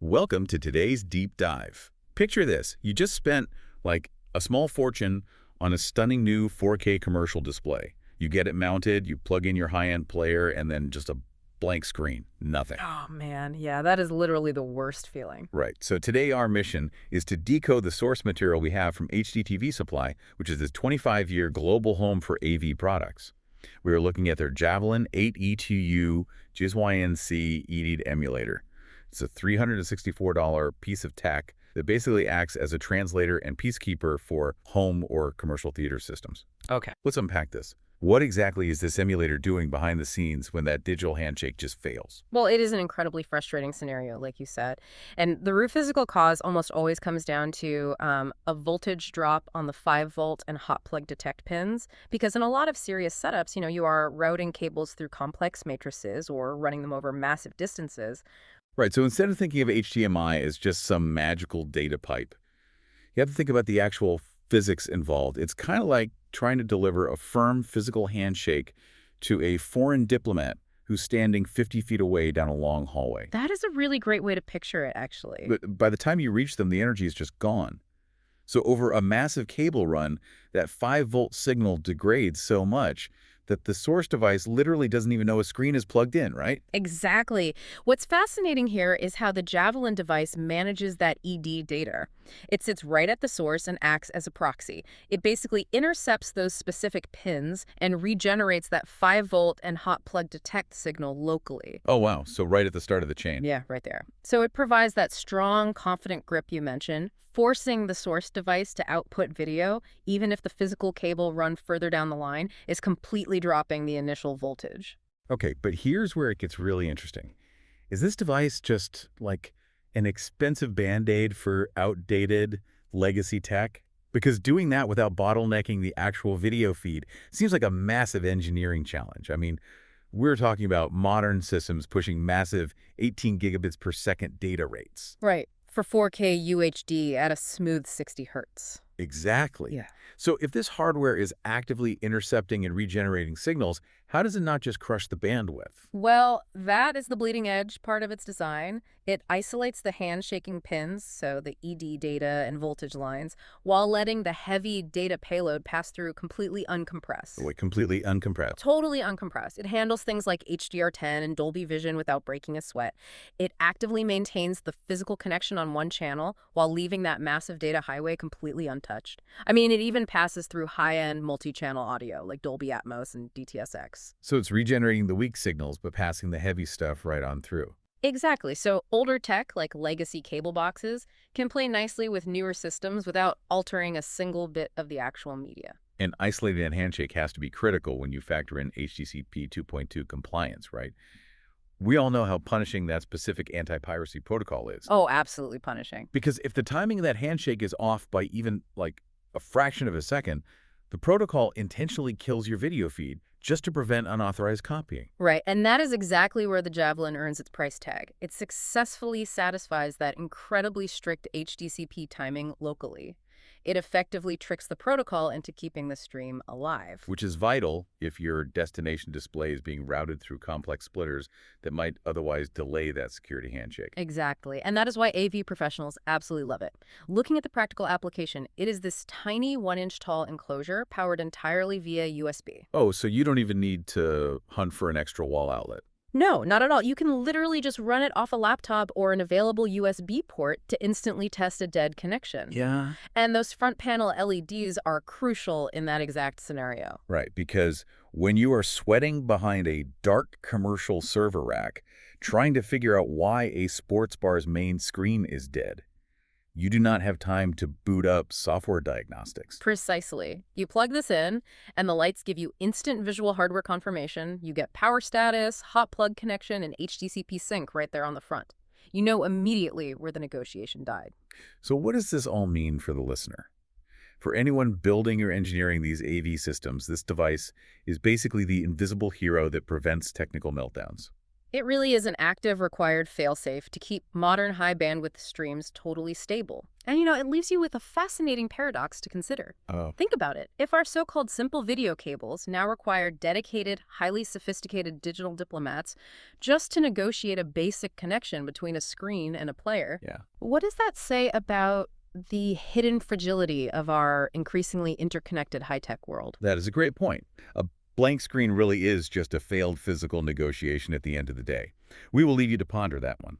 Welcome to today's deep dive. Picture this. You just spent like a small fortune on a stunning new 4K commercial display. You get it mounted, you plug in your high-end player, and then just a blank screen. Nothing. Oh, man. Yeah, that is literally the worst feeling. Right. So today our mission is to decode the source material we have from HDTVSupply, which is this 25-year global home for AV products. We are looking at their Javelin AT-ETU-SYNC EDID Emulator. It's a $364 piece of tech that basically acts as a translator and peacekeeper for home or commercial theater systems. Okay. Let's unpack this. What exactly is this emulator doing behind the scenes when that digital handshake just fails? Well, it is an incredibly frustrating scenario, like you said. And the root physical cause almost always comes down to a voltage drop on the 5-volt and hot plug detect pins. Because in a lot of serious setups, you are routing cables through complex matrices or running them over massive distances. Right, so instead of thinking of HDMI as just some magical data pipe, you have to think about the actual physics involved. It's kind of like trying to deliver a firm physical handshake to a foreign diplomat who's standing 50 feet away down a long hallway. That is a really great way to picture it, actually. But by the time you reach them, the energy is just gone. So over a massive cable run, that 5-volt signal degrades so much that the source device literally doesn't even know a screen is plugged in, right? Exactly. What's fascinating here is how the Javelin device manages that ED data. It sits right at the source and acts as a proxy. It basically intercepts those specific pins and regenerates that 5-volt and hot plug detect signal locally. Oh, wow. So right at the start of the chain. Yeah, right there. So it provides that strong, confident grip you mentioned, forcing the source device to output video, even if the physical cable run further down the line is completely dropping the initial voltage. Okay, but here's where it gets really interesting. Is this device just like an expensive Band-Aid for outdated legacy tech? Because doing that without bottlenecking the actual video feed seems like a massive engineering challenge. I mean, we're talking about modern systems pushing massive 18 gigabits per second data rates. Right. For 4K UHD at a smooth 60 hertz. Exactly. Yeah. So if this hardware is actively intercepting and regenerating signals, how does it not just crush the bandwidth? Well, that is the bleeding edge part of its design. It isolates the handshaking pins, so the ED data and voltage lines, while letting the heavy data payload pass through completely uncompressed. Wait, completely uncompressed. Totally uncompressed. It handles things like HDR10 and Dolby Vision without breaking a sweat. It actively maintains the physical connection on one channel while leaving that massive data highway completely untouched. I mean, it even passes through high-end multi-channel audio like Dolby Atmos and DTS:X. So it's regenerating the weak signals, but passing the heavy stuff right on through. Exactly. So older tech, like legacy cable boxes, can play nicely with newer systems without altering a single bit of the actual media. And isolating that handshake has to be critical when you factor in HDCP 2.2 compliance, right? We all know how punishing that specific anti-piracy protocol is. Oh, absolutely punishing. Because if the timing of that handshake is off by even like a fraction of a second, the protocol intentionally kills your video feed just to prevent unauthorized copying. Right, and that is exactly where the Javelin earns its price tag. It successfully satisfies that incredibly strict HDCP timing locally. It effectively tricks the protocol into keeping the stream alive. Which is vital if your destination display is being routed through complex splitters that might otherwise delay that security handshake. Exactly, and that is why AV professionals absolutely love it. Looking at the practical application, it is this tiny 1-inch tall enclosure powered entirely via USB. Oh, so you don't even need to hunt for an extra wall outlet. No, not at all. You can literally just run it off a laptop or an available USB port to instantly test a dead connection. Yeah. And those front panel LEDs are crucial in that exact scenario. Right, because when you are sweating behind a dark commercial server rack, trying to figure out why a sports bar's main screen is dead, you do not have time to boot up software diagnostics. Precisely. You plug this in, and the lights give you instant visual hardware confirmation. You get power status, hot plug connection, and HDCP sync right there on the front. You know immediately where the negotiation died. So what does this all mean for the listener? For anyone building or engineering these AV systems, this device is basically the invisible hero that prevents technical meltdowns. It really is an active required failsafe to keep modern high-bandwidth streams totally stable. And, it leaves you with a fascinating paradox to consider. Oh. Think about it. If our so-called simple video cables now require dedicated, highly sophisticated digital diplomats just to negotiate a basic connection between a screen and a player, Yeah. what does that say about the hidden fragility of our increasingly interconnected high-tech world? That is a great point. A blank screen really is just a failed physical negotiation at the end of the day. We will leave you to ponder that one.